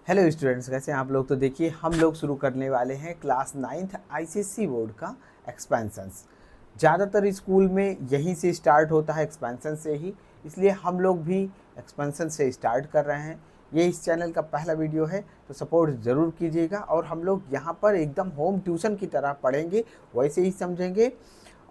Hello students, कैसे हैं आप लोग। तो देखिए हम लोग शुरू करने वाले हैं क्लास 9th आईसीएससी बोर्ड का एक्सपेंशंस। ज़्यादातर स्कूल में यहीं से स्टार्ट होता है, एक्सपेंशन से ही, इसलिए हम लोग भी एक्सपेंशन से स्टार्ट कर रहे हैं। ये इस चैनल का पहला वीडियो है तो सपोर्ट ज़रूर कीजिएगा। और हम लोग यहाँ पर एकदम होम ट्यूशन की तरह पढ़ेंगे, वैसे ही समझेंगे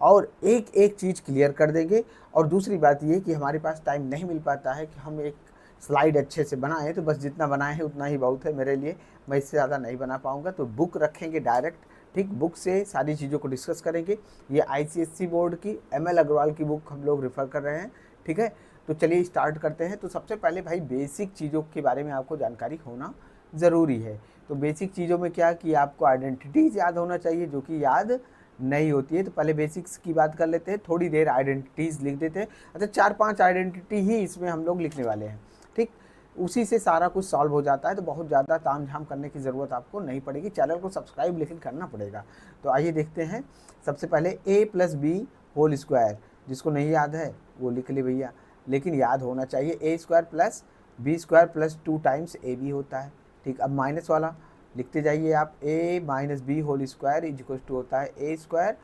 और एक एक चीज़ क्लियर कर देंगे। और दूसरी बात ये कि हमारे पास टाइम नहीं मिल पाता है कि हम एक स्लाइड अच्छे से बनाएं, तो बस जितना बनाए हैं उतना ही बहुत है मेरे लिए। मैं इससे ज़्यादा नहीं बना पाऊँगा, तो बुक रखेंगे डायरेक्ट, ठीक। बुक से सारी चीज़ों को डिस्कस करेंगे। ये आईसीएससी बोर्ड की एमएल अग्रवाल की बुक हम लोग रेफ़र कर रहे हैं, ठीक है। तो चलिए स्टार्ट करते हैं। तो सबसे पहले भाई बेसिक चीज़ों के बारे में आपको जानकारी होना ज़रूरी है। तो बेसिक चीज़ों में क्या कि आपको आइडेंटिटीज़ याद होना चाहिए, जो कि याद नहीं होती है। तो पहले बेसिक्स की बात कर लेते हैं, थोड़ी देर आइडेंटिटीज़ लिख देते हैं। अच्छा, 4-5 आइडेंटिटी ही इसमें हम लोग लिखने वाले हैं, ठीक। उसी से सारा कुछ सॉल्व हो जाता है, तो बहुत ज़्यादा तामझाम करने की ज़रूरत आपको नहीं पड़ेगी। चैनल को सब्सक्राइब लेकिन करना पड़ेगा। तो आइए देखते हैं। सबसे पहले a + b होल स्क्वायर, जिसको नहीं याद है वो लिख ले भैया, लेकिन याद होना चाहिए। a² + b² + 2 टाइम्स ab होता है, ठीक। अब माइनस वाला लिखते जाइए आप। a - b whole square is to होता है a²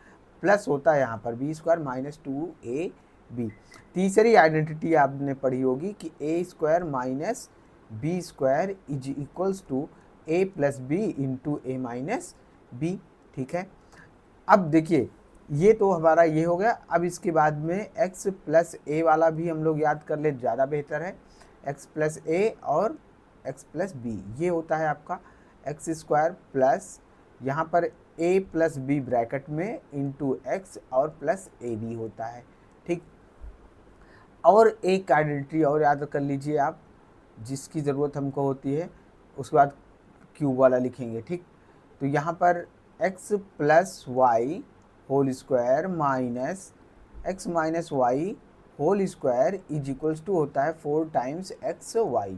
प्लस होता है यहाँ पर b² - 2ab। तीसरी आइडेंटिटी आपने पढ़ी होगी कि a² - b² is equals to a + b into a - b, ठीक है। अब देखिए ये तो हमारा ये हो गया। अब इसके बाद में x + a वाला भी हम लोग याद कर ले, ज़्यादा बेहतर है। x + a और x + b, ये होता है आपका x² प्लस यहाँ पर a + b ब्रैकेट में इंटू x और प्लस ab होता है, ठीक। और एक आइडेंटिटी और याद कर लीजिए आप, जिसकी ज़रूरत हमको होती है। उसके बाद क्यूब वाला लिखेंगे, ठीक। तो यहाँ पर x + y whole square minus x - y whole square is equals to होता है 4 टाइम्स xy।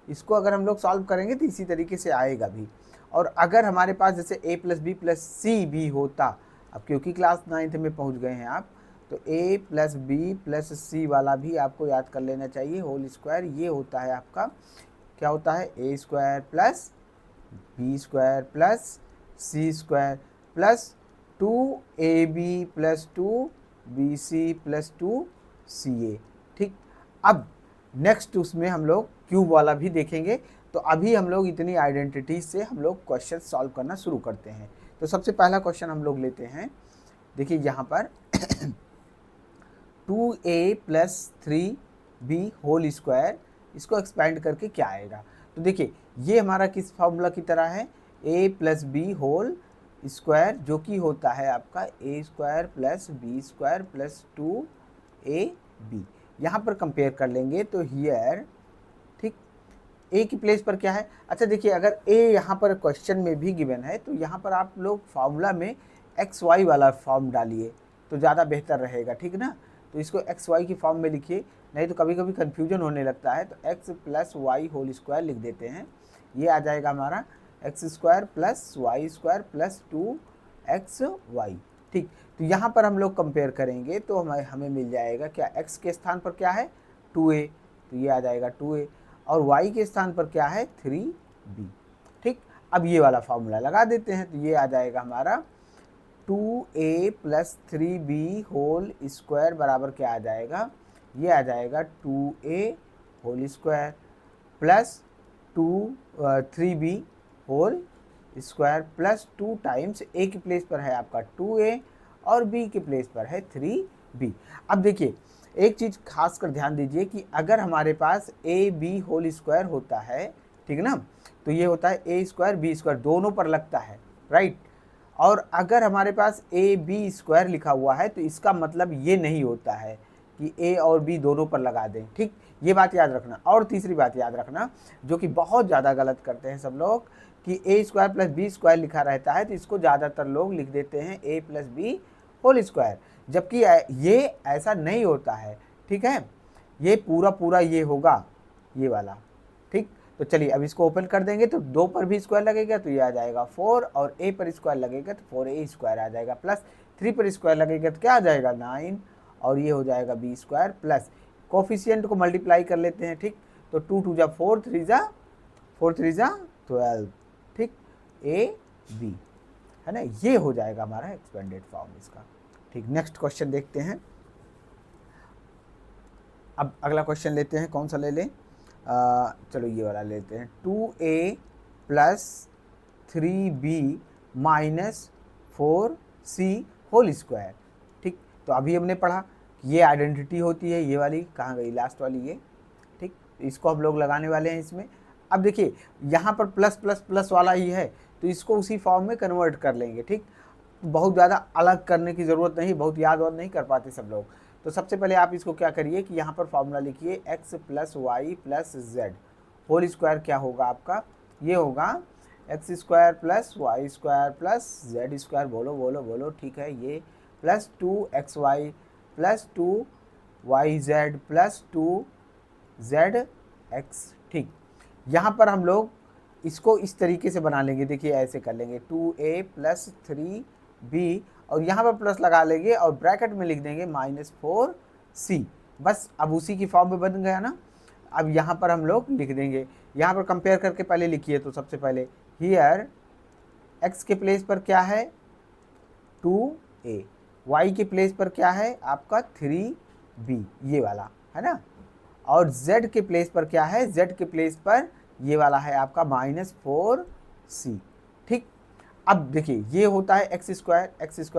इसको अगर हम लोग सॉल्व करेंगे तो इसी तरीके से आएगा भी। और अगर हमारे पास जैसे a + b + c भी होता, अब क्योंकि क्लास 9th में पहुँच गए हैं आप, तो a + b + c वाला भी आपको याद कर लेना चाहिए। होल स्क्वायर ये होता है आपका, क्या होता है, a² + b² + c² + 2ab + 2bc + 2ca, ठीक। अब नेक्स्ट उसमें हम लोग क्यूब वाला भी देखेंगे। तो अभी हम लोग इतनी आइडेंटिटीज से हम लोग क्वेश्चन सॉल्व करना शुरू करते हैं। तो सबसे पहला क्वेश्चन हम लोग लेते हैं। देखिए यहाँ पर 2a + 3b होल स्क्वायर, इसको एक्सपेंड करके क्या आएगा। तो देखिए ये हमारा किस फॉर्मूला की तरह है, a + b होल स्क्वायर, जो कि होता है आपका a² + b² + 2ab। यहाँ पर कंपेयर कर लेंगे तो हियर, ठीक, a की प्लेस पर क्या है। अच्छा देखिए, अगर a यहाँ पर क्वेश्चन में भी गिवन है तो यहाँ पर आप लोग फार्मूला में xy वाला फॉर्म डालिए तो ज़्यादा बेहतर रहेगा, ठीक ना। तो इसको xy की फॉर्म में लिखिए, नहीं तो कभी कभी कन्फ्यूजन होने लगता है। तो x + y होल स्क्वायर लिख देते हैं। ये आ जाएगा हमारा x² + y² + 2xy, ठीक। तो यहाँ पर हम लोग कंपेयर करेंगे तो हमें मिल जाएगा क्या, x के स्थान पर क्या है 2a, तो ये आ जाएगा 2a, और y के स्थान पर क्या है 3b, ठीक। अब ये वाला फॉर्मूला लगा देते हैं तो ये आ जाएगा हमारा 2a + 3b होल स्क्वायर बराबर क्या आ जाएगा, ये आ जाएगा 2a whole square plus 3b whole square plus 2 times a की प्लेस पर है आपका 2a और b की प्लेस पर है 3b। अब देखिए एक चीज़ खास कर ध्यान दीजिए कि अगर हमारे पास ab होल स्क्वायर होता है, ठीक ना, तो ये होता है a² b² दोनों पर लगता है, राइट। और अगर हमारे पास ab² लिखा हुआ है तो इसका मतलब ये नहीं होता है कि a और b दोनों पर लगा दें, ठीक। ये बात याद रखना। और तीसरी बात याद रखना, जो कि बहुत ज़्यादा गलत करते हैं सब लोग, कि a² + b² लिखा रहता है तो इसको ज़्यादातर लोग लिख देते हैं a + b होल स्क्वायर, जबकि ये ऐसा नहीं होता है, ठीक है। ये पूरा ये होगा, ये वाला, ठीक। तो चलिए अब इसको ओपन कर देंगे तो 2 पर भी स्क्वायर लगेगा तो ये आ जाएगा 4, और a पर स्क्वायर लगेगा तो 4a² आ जाएगा, प्लस 3 पर स्क्वायर लगेगा तो क्या आ जाएगा 9, और ये हो जाएगा b² प्लस कोफिशिएंट को मल्टीप्लाई कर लेते हैं, ठीक। तो 2 × 2 = 4, 3 × 4 × 3 = 12, ठीक, ए बी, है ना, ये हो जाएगा हमारा एक्सपेंडेड फॉर्म इसका। ठीक, नेक्स्ट क्वेश्चन देखते हैं। अब अगला क्वेश्चन लेते हैं, कौन सा ले लें, चलो ये वाला लेते हैं, 2a plus 3b minus 4c whole square. ठीक, तो अभी हमने पढ़ा कि ये आइडेंटिटी होती है, ये वाली कहाँ गई, लास्ट वाली ये, ठीक, इसको हम लोग लगाने वाले हैं इसमें। अब देखिए यहाँ पर प्लस प्लस प्लस वाला ही है, तो इसको उसी फॉर्म में कन्वर्ट कर लेंगे। ठीक, बहुत ज़्यादा अलग करने की ज़रूरत नहीं, बहुत याद वाद नहीं कर पाते सब लोग। तो सबसे पहले आप इसको क्या करिए कि यहाँ पर फॉर्मूला लिखिए, x plus Y plus Z whole square क्या होगा आपका, ये होगा X square plus Y square plus Z square, बोलो बोलो बोलो, ठीक है, ये plus 2xy plus 2yz plus 2zx। ठीक, यहाँ पर हम लोग इसको इस तरीके से बना लेंगे, देखिए ऐसे कर लेंगे, 2a प्लस 3b और यहाँ पर प्लस लगा लेंगे और ब्रैकेट में लिख देंगे -4c। बस अब उसी की फॉर्म में बन गया ना। अब यहाँ पर हम लोग लिख देंगे, यहाँ पर कंपेयर करके पहले लिखिए, तो सबसे पहले हियर x के प्लेस पर क्या है 2a, y के प्लेस पर क्या है आपका 3b, ये वाला है ना, और z के प्लेस पर क्या है, z के प्लेस पर ये वाला है आपका -4c। ठीक, अब देखिए ये होता है एक्स स्क्वायर,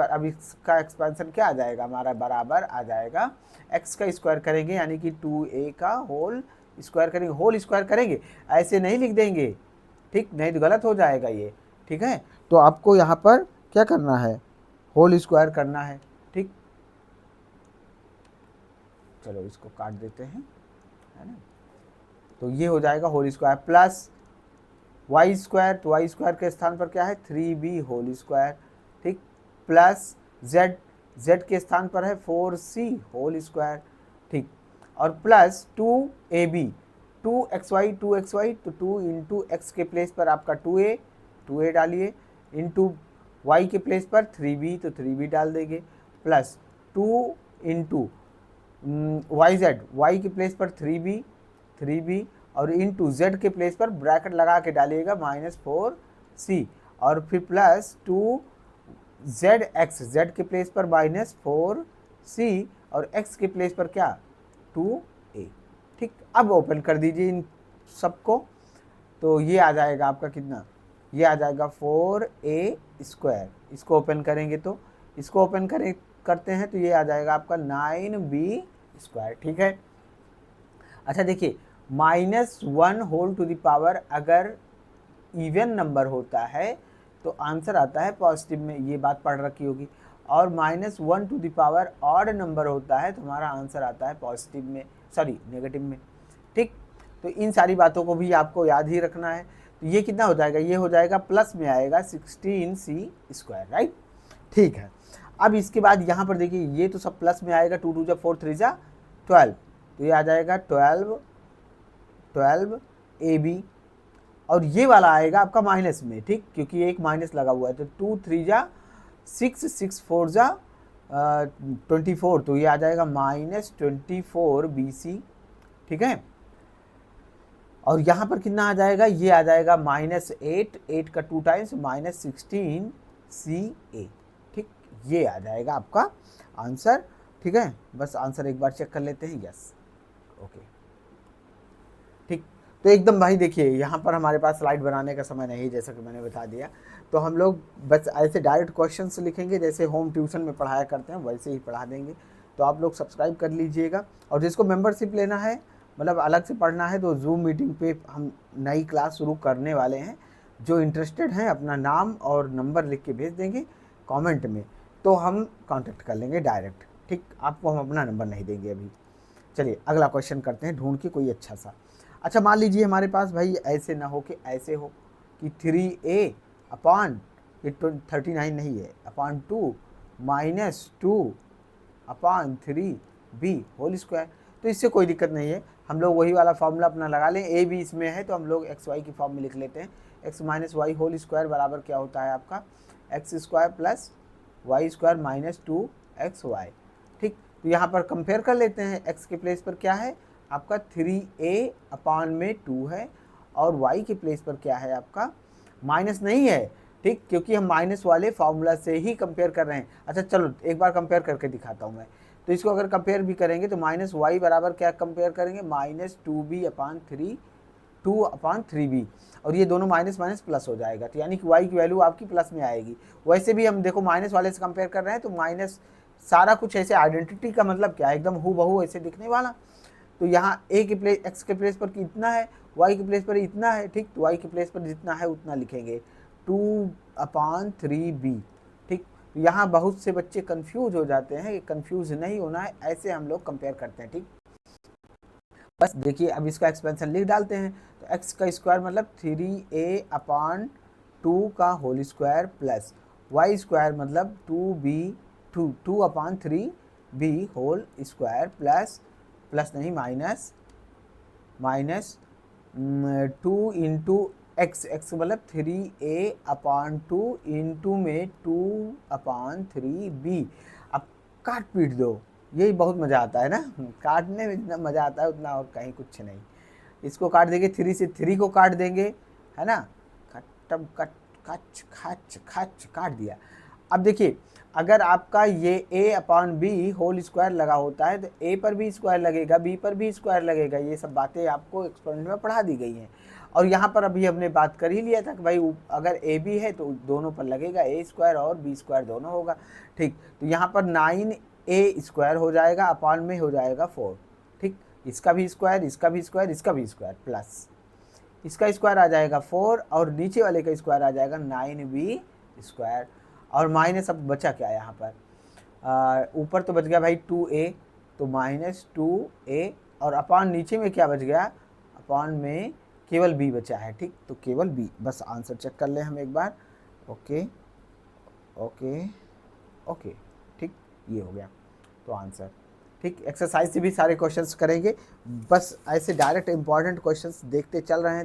अब इसका एक्सपेंशन क्या आ जाएगा हमारा, बराबर आ जाएगा x का स्क्वायर करेंगे यानी कि 2a का होल स्क्वायर करेंगे, होल स्क्वायर करेंगे, ऐसे नहीं लिख देंगे, ठीक, नहीं तो गलत हो जाएगा ये। ठीक है, तो आपको यहाँ पर क्या करना है, होल स्क्वायर करना है। ठीक, चलो इसको काट देते हैं, है ना, तो ये हो जाएगा whole square plus Y square, तो वाई स्क्वायर के स्थान पर क्या है 3b होल स्क्वायर, ठीक, प्लस जेड, जेड के स्थान पर है 4c होल स्क्वायर, ठीक, और प्लस 2ab, 2xy तो 2 इंटू एक्स के प्लेस पर आपका 2a डालिए, इंटू वाई के प्लेस पर 3b तो 3b डाल देंगे, प्लस 2 इंटू yz, वाई के प्लेस पर 3b और इंटू जेड के प्लेस पर ब्रैकेट लगा के डालिएगा -4c, और फिर प्लस 2zx, जेड के प्लेस पर -4c और x के प्लेस पर क्या 2a। ठीक, अब ओपन कर दीजिए इन सबको, तो ये आ जाएगा आपका कितना, ये आ जाएगा 4a स्क्वायर, इसको ओपन करेंगे तो इसको ओपन करते हैं तो ये आ जाएगा आपका 9b स्क्वायर। ठीक है, अच्छा देखिए -1 होल टू द पावर अगर इवन नंबर होता है तो आंसर आता है पॉजिटिव में, ये बात पढ़ रखी होगी, और -1 to the power odd number होता है तो हमारा आंसर आता है पॉजिटिव में, सॉरी नेगेटिव में। ठीक, तो इन सारी बातों को भी आपको याद ही रखना है। तो ये कितना हो जाएगा, ये हो जाएगा प्लस में आएगा 16c स्क्वायर, राइट। ठीक है, अब इसके बाद यहाँ पर देखिए ये तो सब प्लस में आएगा, 2 2 जा 4 3 जा 12, तो ये आ जाएगा 12ab, और ये वाला आएगा आपका माइनस में, ठीक, क्योंकि एक माइनस लगा हुआ है, तो 2 3 जा 6 6 4 जा 24, तो ये आ जाएगा -24bc। ठीक है, और यहाँ पर कितना आ जाएगा, ये आ जाएगा -8 का 2 टाइम्स -16ca। ठीक, ये आ जाएगा आपका आंसर। ठीक है, बस आंसर एक बार चेक कर लेते हैं, यस, ओके। ठीक, तो एकदम भाई देखिए यहाँ पर हमारे पास स्लाइड बनाने का समय नहीं, जैसा कि मैंने बता दिया, तो हम लोग बस ऐसे डायरेक्ट क्वेश्चंस लिखेंगे, जैसे होम ट्यूशन में पढ़ाया करते हैं वैसे ही पढ़ा देंगे। तो आप लोग सब्सक्राइब कर लीजिएगा, और जिसको मेंबरशिप लेना है, मतलब अलग से पढ़ना है, तो जूम मीटिंग पे हम नई क्लास शुरू करने वाले हैं। जो इंटरेस्टेड हैं अपना नाम और नंबर लिख के भेज देंगे कॉमेंट में, तो हम कॉन्टेक्ट कर लेंगे डायरेक्ट। ठीक, आपको हम अपना नंबर नहीं देंगे अभी। चलिए अगला क्वेश्चन करते हैं, ढूंढ के कोई अच्छा सा। अच्छा मान लीजिए हमारे पास भाई ऐसे ना हो कि ऐसे हो कि 3a अपॉन 39 नहीं है upon 2 -2 upon 3b whole square, तो इससे कोई दिक्कत नहीं है, हम लोग वही वाला फॉर्मूला अपना लगा लें। a भी इसमें है तो हम लोग एक्स वाई की फॉर्म में लिख लेते हैं, x minus Y whole square बराबर क्या होता है आपका X square plus Y square -2xy। ठीक, तो यहाँ पर कंपेयर कर लेते हैं, x के प्लेस पर क्या है आपका 3a अपॉन में 2 है, और y के प्लेस पर क्या है आपका माइनस नहीं है, ठीक, क्योंकि हम माइनस वाले फार्मूला से ही कंपेयर कर रहे हैं। अच्छा चलो एक बार कंपेयर करके दिखाता हूँ मैं। तो इसको अगर कंपेयर भी करेंगे तो माइनस वाई बराबर क्या कंपेयर करेंगे, माइनस 2b/3 और ये दोनों माइनस माइनस प्लस हो जाएगा, तो यानी कि y की वैल्यू आपकी प्लस में आएगी। वैसे भी हम देखो माइनस वाले से कंपेयर कर रहे हैं तो माइनस सारा कुछ ऐसे आइडेंटिटी का मतलब क्या है, एकदम हु बहू ऐसे दिखने वाला। तो यहाँ a के प्लेस x के प्लेस पर इतना है, y के प्लेस पर इतना है, ठीक, तो y के प्लेस पर जितना है उतना लिखेंगे 2/3b, ठीक। यहाँ बहुत से बच्चे कंफ्यूज हो जाते हैं, कंफ्यूज नहीं होना है, ऐसे हम लोग कंपेयर करते हैं, ठीक। बस देखिए अब इसका एक्सपेंशन लिख डालते हैं। तो x का स्क्वायर मतलब 3a/2 का whole square plus y square मतलब 2/3b होल स्क्वायर प्लस नहीं माइनस 2 इंटू एक्स मतलब 3a/2 इंटू में 2/3b। अब काट पीट दो, यही बहुत मज़ा आता है ना, काटने में जितना मज़ा आता है उतना और कहीं कुछ नहीं। इसको काट देंगे, 3 से 3 को काट देंगे, है ना, कट खच खच खच काट दिया। अब देखिए अगर आपका ये a/b होल स्क्वायर लगा होता है तो a पर भी स्क्वायर लगेगा, b पर भी स्क्वायर लगेगा, ये सब बातें आपको एक्सपेरिमेंट में पढ़ा दी गई हैं। और यहाँ पर अभी हमने बात कर ही लिया था कि भाई अगर a b है तो दोनों पर लगेगा, a स्क्वायर और b स्क्वायर दोनों होगा, ठीक। तो यहाँ पर 9a स्क्वायर हो जाएगा, अपॉन में हो जाएगा 4, ठीक। इसका भी स्क्वायर, इसका भी स्क्वायर, इसका भी स्क्वायर, प्लस इसका स्क्वायर आ जाएगा 4 और नीचे वाले का स्क्वायर आ जाएगा 9b स्क्वायर। और माइनस अब बचा क्या यहाँ पर, ऊपर तो बच गया भाई 2a, तो -2a और अपॉन नीचे में क्या बच गया, अपॉन में केवल b बचा है, ठीक। तो केवल b, बस आंसर चेक कर ले हम एक बार। ओके ओके ओके, ठीक, ये हो गया तो आंसर, ठीक। एक्सरसाइज से भी सारे क्वेश्चंस करेंगे, बस ऐसे डायरेक्ट इंपॉर्टेंट क्वेश्चंस देखते चल रहे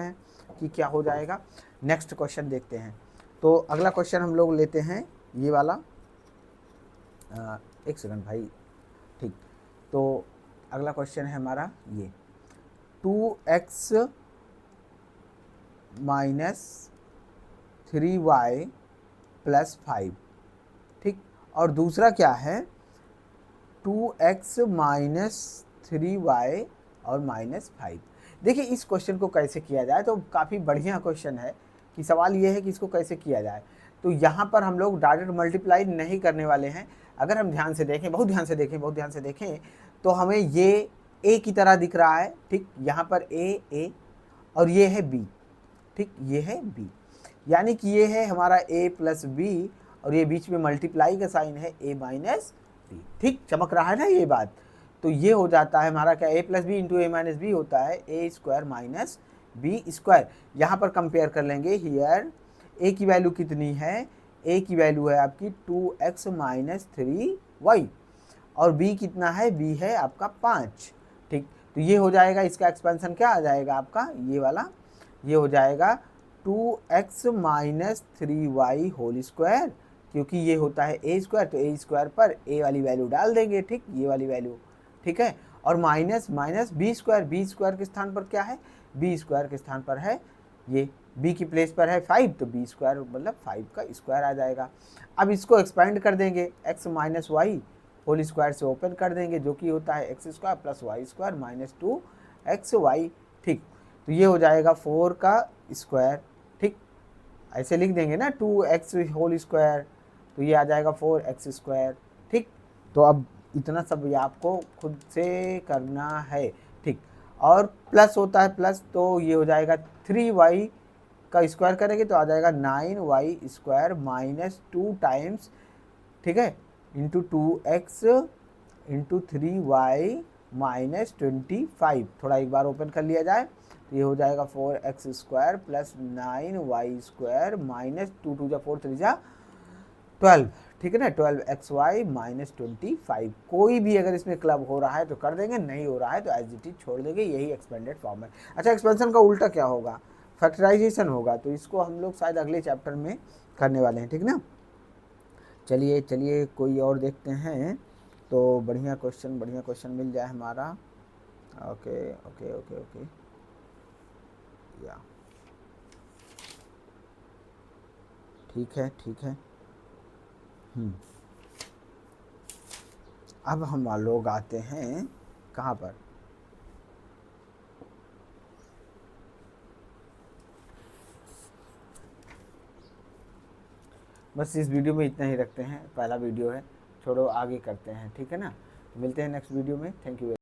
हैं कि क्या हो जाएगा। नेक्स्ट क्वेश्चन देखते हैं। तो अगला क्वेश्चन हम लोग लेते हैं ये वाला, एक सेकंड भाई, ठीक। तो अगला क्वेश्चन है हमारा ये 2x - 3y + 5, ठीक। और दूसरा क्या है 2x - 3y और -5। देखिए इस क्वेश्चन को कैसे किया जाए, तो काफ़ी बढ़िया क्वेश्चन है कि सवाल ये है कि इसको कैसे किया जाए। तो यहाँ पर हम लोग डायरेक्ट मल्टीप्लाई नहीं करने वाले हैं। अगर हम ध्यान से देखें, बहुत ध्यान से देखें तो हमें ये a की तरह दिख रहा है, ठीक। यहाँ पर a और ये है b, ठीक, ये है b, यानी कि ये है हमारा a + b और ये बीच में मल्टीप्लाई का साइन है a - b, ठीक, चमक रहा है ना ये बात। तो ये हो जाता है हमारा क्या, a + b into a - b होता है a square minus b square. यहाँ पर कंपेयर कर लेंगे, हियर a की वैल्यू कितनी है, a की वैल्यू है आपकी 2x - 3y और b कितना है, b है आपका 5, ठीक। तो ये हो जाएगा, इसका एक्सपेंशन क्या आ जाएगा आपका ये वाला, ये हो जाएगा 2x - 3y होल स्क्वायर, क्योंकि ये होता है a स्क्वायर, तो a स्क्वायर पर a वाली वैल्यू डाल देंगे, ठीक, ये वाली वैल्यू, ठीक है। और माइनस b स्क्वायर के स्थान पर क्या है, b स्क्वायर के स्थान पर है ये, b की प्लेस पर है 5, तो b स्क्वायर मतलब 5 का स्क्वायर आ जाएगा। अब इसको एक्सपेंड कर देंगे, x - y होल स्क्वायर से ओपन कर देंगे, जो कि होता है x square + y square -2xy, ठीक। तो ये हो जाएगा 4 का स्क्वायर, ठीक, ऐसे लिख देंगे ना 2x होल स्क्वायर, तो ये आ जाएगा 4x स्क्वायर, ठीक। तो अब इतना सब ये आपको खुद से करना है, ठीक। और प्लस होता है प्लस, तो ये हो जाएगा 3y का स्क्वायर करेंगे तो आ जाएगा 9y स्क्वायर -2 टाइम्स, ठीक है, इंटू 2x इंटू 3y -25। थोड़ा एक बार ओपन कर लिया जाए तो ये हो जाएगा 4x स्क्वायर + 9y स्क्वायर -2 2 4 3 12, ठीक है ना, 12xy -25। कोई भी अगर इसमें क्लब हो रहा है तो कर देंगे, नहीं हो रहा है तो एज इट इज छोड़ देंगे, यही एक्सपेंडेड फॉर्म है। अच्छा, एक्सपेंशन का उल्टा क्या होगा, फैक्टराइजेशन होगा, तो इसको हम लोग शायद अगले चैप्टर में करने वाले हैं, ठीक ना। चलिए कोई और देखते हैं, तो बढ़िया क्वेश्चन मिल जाए हमारा। ओके ओके ओके ओके किया। ठीक है, ठीक है। अब हम लोग आते हैं कहाँ पर, बस इस वीडियो में इतना ही रखते हैं, पहला वीडियो है, छोड़ो आगे करते हैं, ठीक है ना। मिलते हैं नेक्स्ट वीडियो में। Thank you.